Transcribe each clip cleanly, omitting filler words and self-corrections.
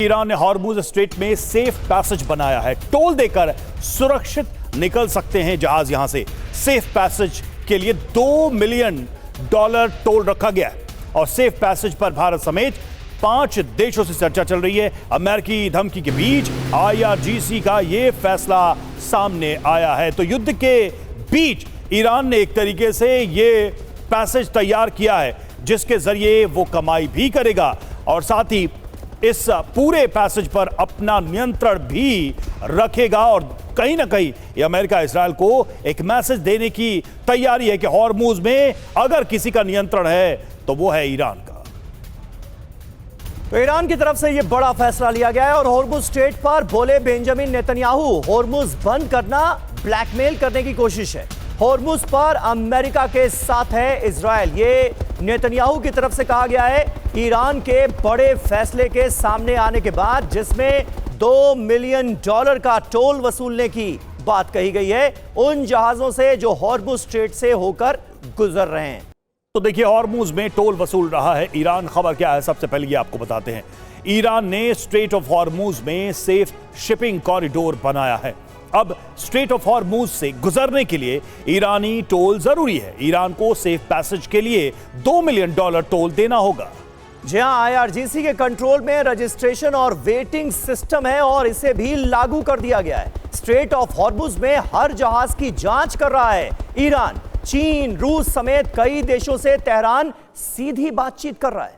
Iran ने Hormuz strait में safe passage बनाया है। टोल देकर सुरक्षित निकल सकते हैं जहाज। यहां से सेफ पैसेज के लिए $2 मिलियन टोल रखा गया है और सेफ पैसेज पर भारत समेत 5 देशों से चर्चा चल रही है। अमेरिकी धमकी के बीच IRGC का यह फैसला सामने आया है। तो युद्ध के बीच ईरान ने एक तरीके से यह पैसेज तैयार किया है जिसके जरिए वो कमाई भी करेगा और साथ ही इस पूरे पैसेज पर अपना नियंत्रण भी रखेगा। और कहीं ना कहीं ये अमेरिका इजराइल को एक मैसेज देने की तैयारी है कि हॉर्मुज में अगर किसी का नियंत्रण है तो वो है ईरान का। तो ईरान की तरफ से यह बड़ा फैसला लिया गया है और हॉर्मुज स्ट्रेट पर बोले बेंजामिन नेतन्याहू, हॉर्मुज बंद करना ब्लैकमेल करने की कोशिश है। हॉर्मुज पर अमेरिका के साथ है इजराइल, ये नेतन्याहू की तरफ से कहा गया है ईरान के बड़े फैसले के सामने आने के बाद, जिसमें $2 मिलियन का टोल वसूलने की बात कही गई है उन जहाजों से जो हॉर्मुज स्ट्रेट से होकर गुजर रहे हैं। तो देखिए, हॉर्मुज में टोल वसूल रहा है ईरान। खबर क्या है सबसे पहले ये आपको बताते हैं। ईरान ने स्ट्रेट ऑफ हॉर्मुज में सेफ शिपिंग कॉरिडोर बनाया है। अब स्ट्रेट ऑफ हॉर्मुज से गुजरने के लिए ईरानी टोल जरूरी है। ईरान को सेफ पैसेज के लिए $2 मिलियन टोल देना होगा। जहां IRGC के कंट्रोल में रजिस्ट्रेशन और वेटिंग सिस्टम है और इसे भी लागू कर दिया गया है। स्ट्रेट ऑफ हॉर्मुज में हर जहाज की जांच कर रहा है ईरान। चीन, रूस समेत कई देशों से तेहरान सीधी बातचीत कर रहा है।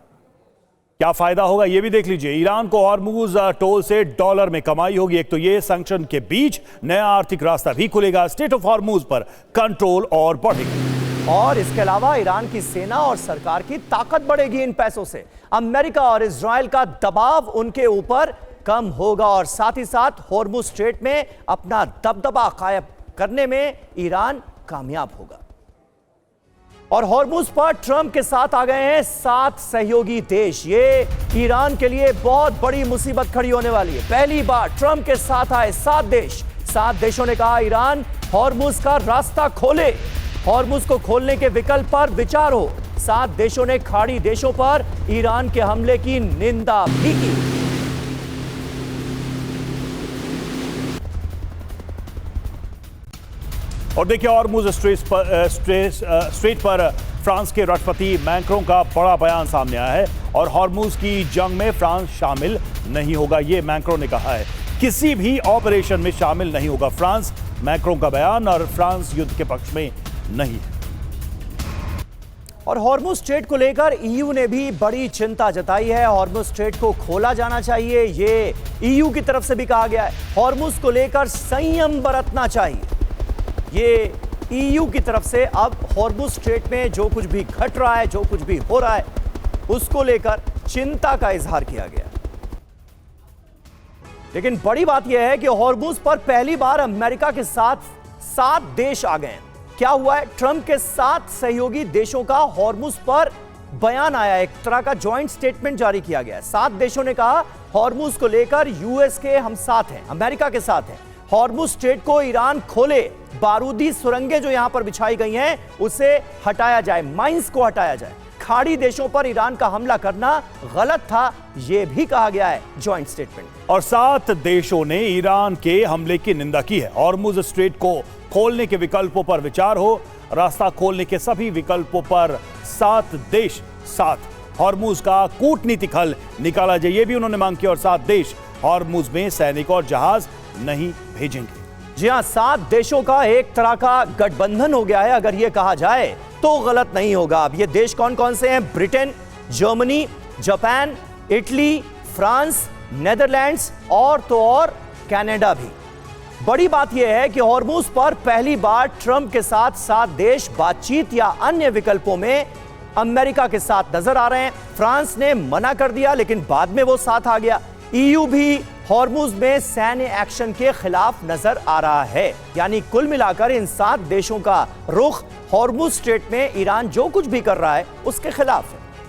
क्या फायदा होगा ये भी देख लीजिए। ईरान को हॉर्मुज टोल से डॉलर में कमाई होगी। एक तो ये सैंक्शन के बीच नया आर्थिक रास्ता भी खुलेगा। स्ट्रेट ऑफ हॉर्मुज पर कंट्रोल और बढ़ेगा और इसके अलावा ईरान की सेना और सरकार की ताकत बढ़ेगी इन पैसों से। अमेरिका और इजराइल का दबाव उनके ऊपर कम होगा और साथ ही साथ हॉर्मुज स्ट्रेट में अपना दबदबा कायम करने में ईरान कामयाब होगा। और हॉर्मुज पर ट्रंप के साथ आ गए हैं 7 सहयोगी देश। ये ईरान के लिए बहुत बड़ी मुसीबत खड़ी होने वाली है। पहली बार ट्रंप के साथ आए 7 देश। 7 देशों ने कहा ईरान हॉर्मुज का रास्ता खोले, हॉर्मुज को खोलने के विकल्प पर विचार हो। 7 देशों ने खाड़ी देशों पर ईरान के हमले की निंदा भी की। और देखिए, हॉर्मुज स्ट्रेट पर फ्रांस के राष्ट्रपति मैक्रों का बड़ा बयान सामने आया है और हॉर्मुज की जंग में फ्रांस शामिल नहीं होगा, ये मैक्रों ने कहा है। किसी भी ऑपरेशन में शामिल नहीं होगा फ्रांस। मैक्रों का बयान, और फ्रांस युद्ध के पक्ष में नहीं है। और हॉर्मुज स्ट्रेट को लेकर EU ने भी बड़ी चिंता जताई है। हॉर्मुज स्ट्रेट को खोला जाना चाहिए, ये EU की तरफ से भी कहा गया है। हॉर्मुज को लेकर संयम बरतना चाहिए, ये EU की तरफ से। अब हॉर्मुज स्ट्रेट में जो कुछ भी घट रहा है, जो कुछ भी हो रहा है, उसको लेकर चिंता का इजहार किया गया। लेकिन बड़ी बात यह है कि हॉर्मुज पर पहली बार अमेरिका के साथ 7 देश आ गए हैं। क्या हुआ है? ट्रंप के 7 सहयोगी देशों का हॉर्मुज पर बयान आया, एक तरह का जॉइंट स्टेटमेंट जारी किया गया है। 7 देशों ने कहा हॉर्मुज को लेकर US के हम साथ हैं, अमेरिका के साथ हैं। हॉर्मुज स्ट्रेट को ईरान खोले, बारूदी सुरंगें जो यहां पर बिछाई गई हैं उसे हटाया जाए, माइंस को हटाया जाए। खाड़ी देशों पर ईरान का हमला करना गलत था, यह भी कहा गया है जॉइंट स्टेटमेंट। और 7 देशों ने ईरान के हमले की निंदा की है। हॉर्मुज स्ट्रेट को खोलने के विकल्पों पर विचार हो, रास्ता खोलने के सभी विकल्पों पर 7 देश साथ। हॉर्मुज का कूटनीतिक हल निकाला जाए, ये भी उन्होंने मांग की। और 7 देश हॉर्मुज में सैनिक और जहाज नहीं भेजेंगे। जी हां, 7 देशों का एक तरह का गठबंधन हो गया है, अगर यह कहा जाए तो गलत नहीं होगा। अब ये देश कौन कौन से हैं? Britain, Germany, Japan, Italy, France, Netherlands और तो और कनाडा भी। बड़ी बात यह है कि हॉर्मुज पर पहली बार ट्रंप के साथ 7 देश बातचीत या अन्य विकल्पों में अमेरिका के साथ नजर आ रहे हैं। फ्रांस ने मना कर दिया लेकिन बाद में वो साथ आ गया। EU भी हॉर्मुज में सैन्य एक्शन के खिलाफ नजर आ रहा है। यानी कुल मिलाकर इन 7 देशों का रुख हॉर्मुज स्ट्रेट में ईरान जो कुछ भी कर रहा है उसके खिलाफ है।